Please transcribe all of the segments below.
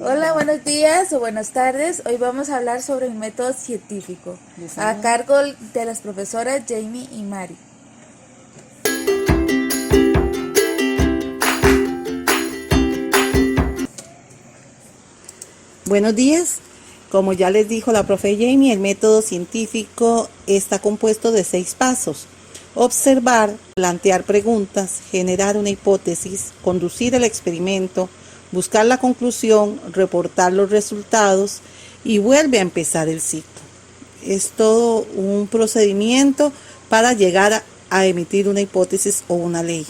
Hola, buenos días o buenas tardes. Hoy vamos a hablar sobre el método científico a cargo de las profesoras Jamie y Mari. Buenos días. Como ya les dijo la profe Jamie, el método científico está compuesto de 6 pasos. Observar, plantear preguntas, generar una hipótesis, conducir el experimento, buscar la conclusión, reportar los resultados y vuelve a empezar el ciclo. Es todo un procedimiento para llegar a emitir una hipótesis o una ley.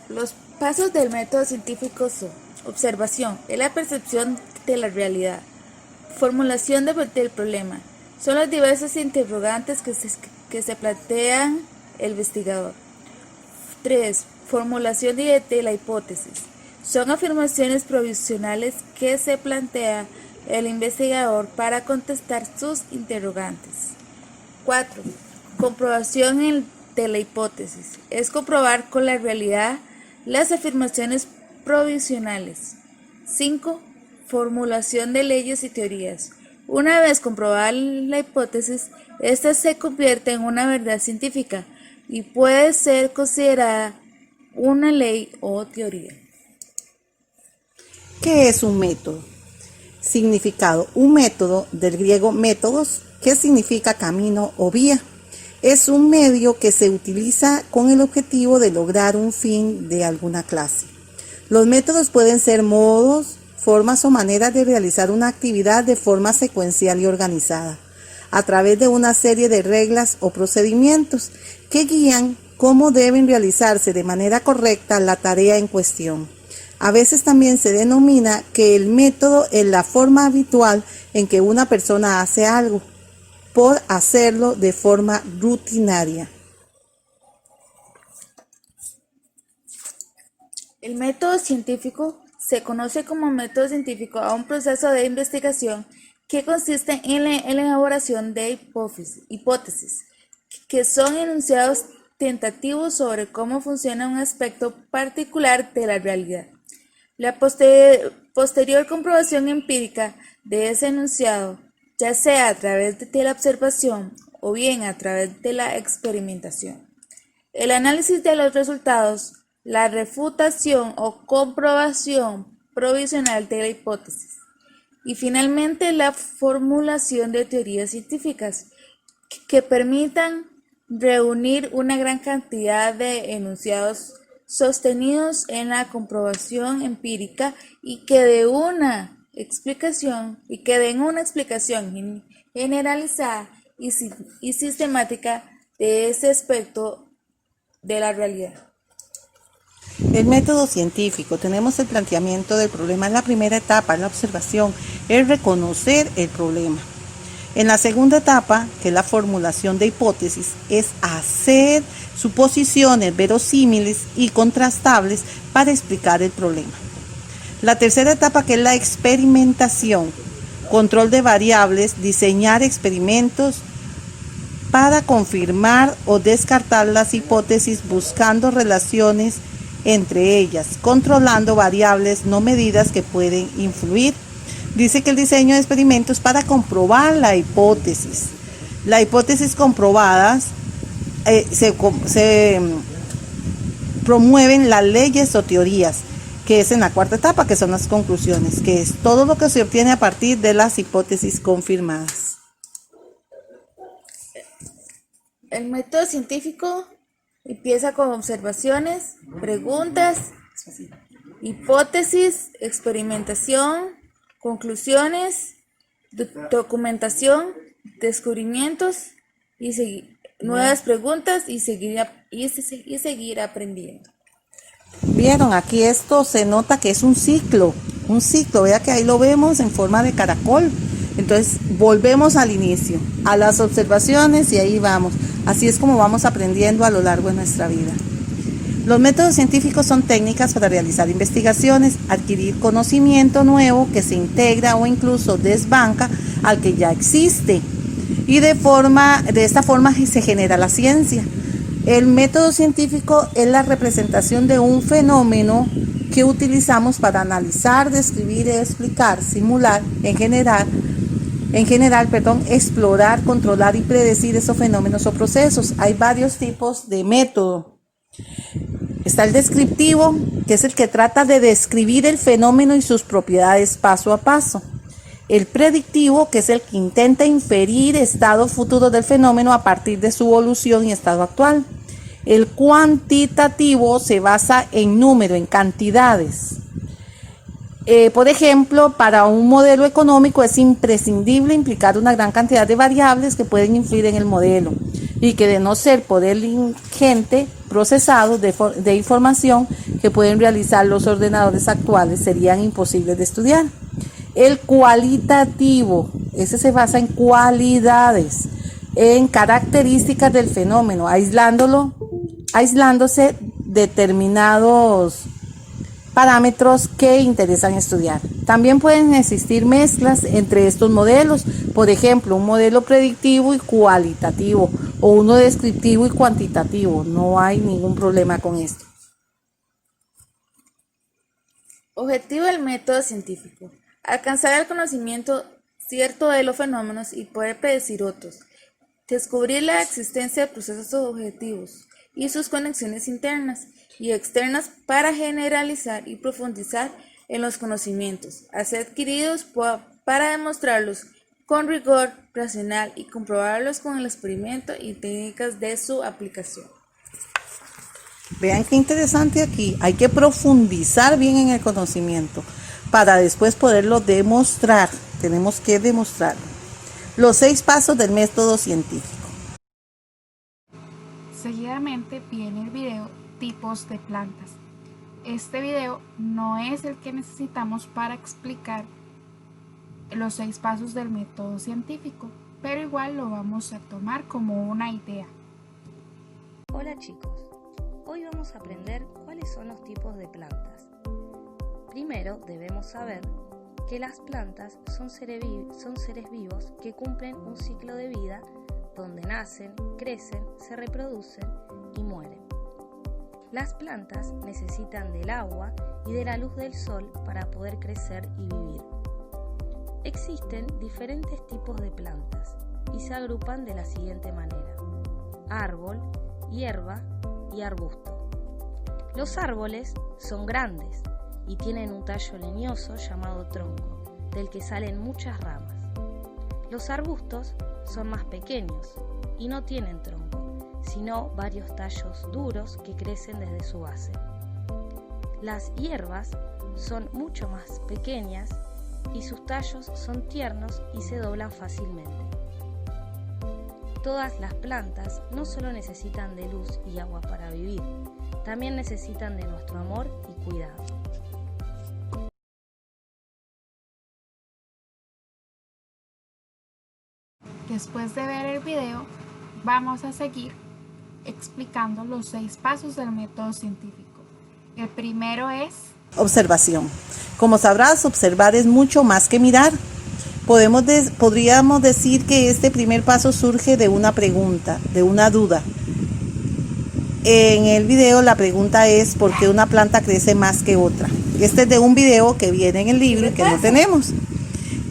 Los pasos del método científico son: observación, es la percepción de la realidad. Formulación del problema, son los diversos interrogantes que se plantean el investigador. 3. Formulación de la hipótesis, son afirmaciones provisionales que se plantea el investigador para contestar sus interrogantes. 4. Comprobación de la hipótesis, es comprobar con la realidad las afirmaciones provisionales. 5. Formulación de leyes y teorías. Una vez comprobada la hipótesis, esta se convierte en una verdad científica y puede ser considerada una ley o teoría. ¿Qué es un método? Significado: un método, del griego métodos, que significa camino o vía. Es un medio que se utiliza con el objetivo de lograr un fin de alguna clase. Los métodos pueden ser modos, formas o maneras de realizar una actividad de forma secuencial y organizada, a través de una serie de reglas o procedimientos que guían cómo deben realizarse de manera correcta la tarea en cuestión. A veces también se denomina que el método es la forma habitual en que una persona hace algo, por hacerlo de forma rutinaria. El método científico se conoce como método científico a un proceso de investigación que consiste en la elaboración de hipótesis, que son enunciados tentativos sobre cómo funciona un aspecto particular de la realidad. La posterior comprobación empírica de ese enunciado, ya sea a través de la observación o bien a través de la experimentación. El análisis de los resultados, la refutación o comprobación provisional de la hipótesis. Y finalmente la formulación de teorías científicas que permitan reunir una gran cantidad de enunciados sostenidos en la comprobación empírica y que den una explicación generalizada y sistemática de ese aspecto de la realidad. El método científico, tenemos el planteamiento del problema en la primera etapa, la observación, es reconocer el problema. En la segunda etapa, que es la formulación de hipótesis, es hacer suposiciones verosímiles y contrastables para explicar el problema. La tercera etapa, que es la experimentación, control de variables, diseñar experimentos para confirmar o descartar las hipótesis buscando relaciones entre ellas, controlando variables no medidas que pueden influir. Dice que el diseño de experimentos para comprobar la hipótesis. Las hipótesis comprobadas se promueven las leyes o teorías, que es en la cuarta etapa, que son las conclusiones, que es todo lo que se obtiene a partir de las hipótesis confirmadas. El método científico empieza con observaciones, preguntas, hipótesis, experimentación, conclusiones, documentación, descubrimientos y nuevas preguntas y seguir aprendiendo. Vieron, aquí esto se nota que es un ciclo, vea que ahí lo vemos en forma de caracol. Entonces volvemos al inicio, a las observaciones y ahí vamos. Así es como vamos aprendiendo a lo largo de nuestra vida. Los métodos científicos son técnicas para realizar investigaciones, adquirir conocimiento nuevo que se integra o incluso desbanca al que ya existe. Y de esta forma se genera la ciencia. El método científico es la representación de un fenómeno que utilizamos para analizar, describir, explicar, simular, en general, explorar, controlar y predecir esos fenómenos o procesos. Hay varios tipos de método. Está el descriptivo, que es el que trata de describir el fenómeno y sus propiedades paso a paso. El predictivo, que es el que intenta inferir estados futuros del fenómeno a partir de su evolución y estado actual. El cuantitativo se basa en número, en cantidades. Por ejemplo, para un modelo económico es imprescindible implicar una gran cantidad de variables que pueden influir en el modelo y que, de no ser por el ingente procesado de información que pueden realizar los ordenadores actuales, serían imposibles de estudiar. El cualitativo, ese se basa en cualidades, en características del fenómeno, aislándose determinados parámetros que interesan estudiar. También pueden existir mezclas entre estos modelos, por ejemplo, un modelo predictivo y cualitativo, o uno descriptivo y cuantitativo. No hay ningún problema con esto. Objetivo del método científico: alcanzar el conocimiento cierto de los fenómenos y poder predecir otros. Descubrir la existencia de procesos objetivos y sus conexiones internas y externas para generalizar y profundizar en los conocimientos así adquiridos para demostrarlos con rigor racional y comprobarlos con el experimento y técnicas de su aplicación. Vean qué interesante aquí. Hay que profundizar bien en el conocimiento para después poderlo demostrar. Tenemos que demostrarlo. Los 6 pasos del método científico. Seguidamente viene el video tipos de plantas. Este video no es el que necesitamos para explicar los 6 pasos del método científico, pero igual lo vamos a tomar como una idea. Hola chicos, hoy vamos a aprender cuáles son los tipos de plantas. Primero debemos saber que las plantas son seres vivos que cumplen un ciclo de vida donde nacen, crecen, se reproducen y mueren. Las plantas necesitan del agua y de la luz del sol para poder crecer y vivir. Existen diferentes tipos de plantas y se agrupan de la siguiente manera: árbol, hierba y arbusto. Los árboles son grandes y tienen un tallo leñoso llamado tronco, del que salen muchas ramas. Los arbustos son más pequeños y no tienen tronco, sino varios tallos duros que crecen desde su base. Las hierbas son mucho más pequeñas y sus tallos son tiernos y se doblan fácilmente. Todas las plantas no solo necesitan de luz y agua para vivir, también necesitan de nuestro amor y cuidado. Después de ver el video, vamos a seguir explicando los 6 pasos del método científico. El primero es observación. Como sabrás, observar es mucho más que mirar. Podríamos decir que este primer paso surge de una pregunta, de una duda. En el video la pregunta es: ¿por qué una planta crece más que otra? Este es de un video que viene en el libro y que no tenemos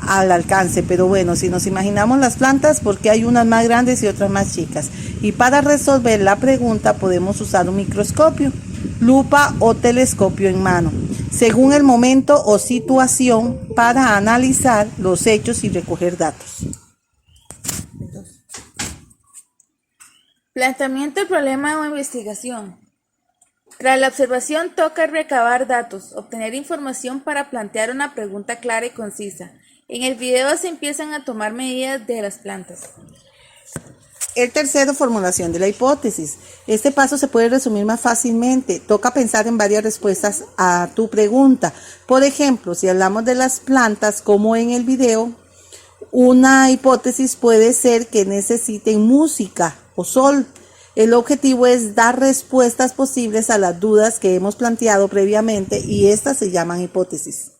al alcance, pero bueno, si nos imaginamos las plantas, ¿por qué hay unas más grandes y otras más chicas? Y para resolver la pregunta podemos usar un microscopio, lupa o telescopio en mano, según el momento o situación, para analizar los hechos y recoger datos. Planteamiento del problema o investigación. Tras la observación toca recabar datos, obtener información para plantear una pregunta clara y concisa. En el video se empiezan a tomar medidas de las plantas. El tercero, formulación de la hipótesis. Este paso se puede resumir más fácilmente. Toca pensar en varias respuestas a tu pregunta. Por ejemplo, si hablamos de las plantas, como en el video, una hipótesis puede ser que necesiten música o sol. El objetivo es dar respuestas posibles a las dudas que hemos planteado previamente y estas se llaman hipótesis.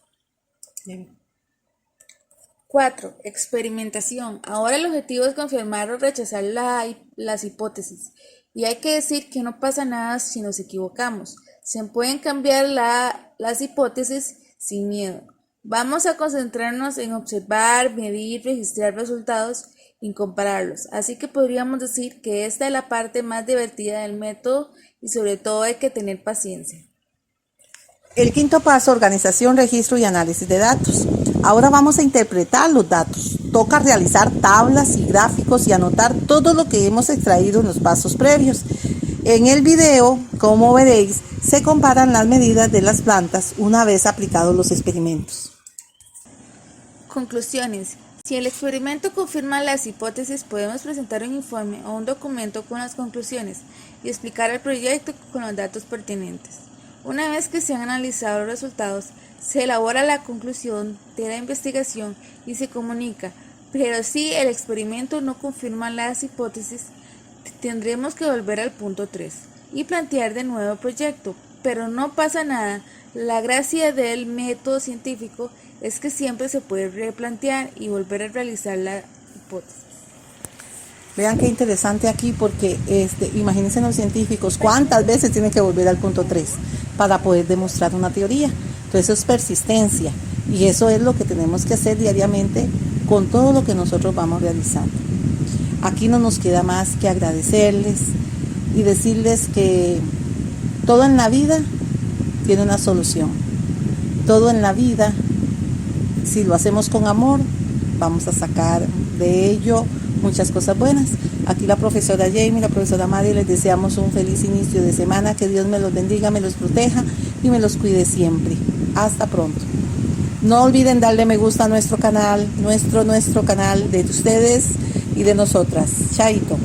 4. Experimentación. Ahora el objetivo es confirmar o rechazar las hipótesis. Y hay que decir que no pasa nada si nos equivocamos. Se pueden cambiar las hipótesis sin miedo. Vamos a concentrarnos en observar, medir, registrar resultados y compararlos. Así que podríamos decir que esta es la parte más divertida del método y sobre todo hay que tener paciencia. El quinto paso, organización, registro y análisis de datos. Ahora vamos a interpretar los datos. Toca realizar tablas y gráficos y anotar todo lo que hemos extraído en los pasos previos. En el video, como veréis, se comparan las medidas de las plantas una vez aplicados los experimentos. Conclusiones. Si el experimento confirma las hipótesis, podemos presentar un informe o un documento con las conclusiones y explicar el proyecto con los datos pertinentes. Una vez que se han analizado los resultados, se elabora la conclusión de la investigación y se comunica, pero si el experimento no confirma las hipótesis, tendremos que volver al punto 3 y plantear de nuevo el proyecto, pero no pasa nada. La gracia del método científico es que siempre se puede replantear y volver a realizar la hipótesis. Vean qué interesante aquí porque imagínense los científicos cuántas veces tienen que volver al punto 3 para poder demostrar una teoría. Entonces eso es persistencia y eso es lo que tenemos que hacer diariamente con todo lo que nosotros vamos realizando. Aquí no nos queda más que agradecerles y decirles que todo en la vida tiene una solución. Todo en la vida, si lo hacemos con amor, vamos a sacar de ello muchas cosas buenas. Aquí la profesora Jamie, la profesora Mari, les deseamos un feliz inicio de semana, que Dios me los bendiga, me los proteja y me los cuide siempre. Hasta pronto. No olviden darle me gusta a nuestro canal, nuestro canal de ustedes y de nosotras. Chaito.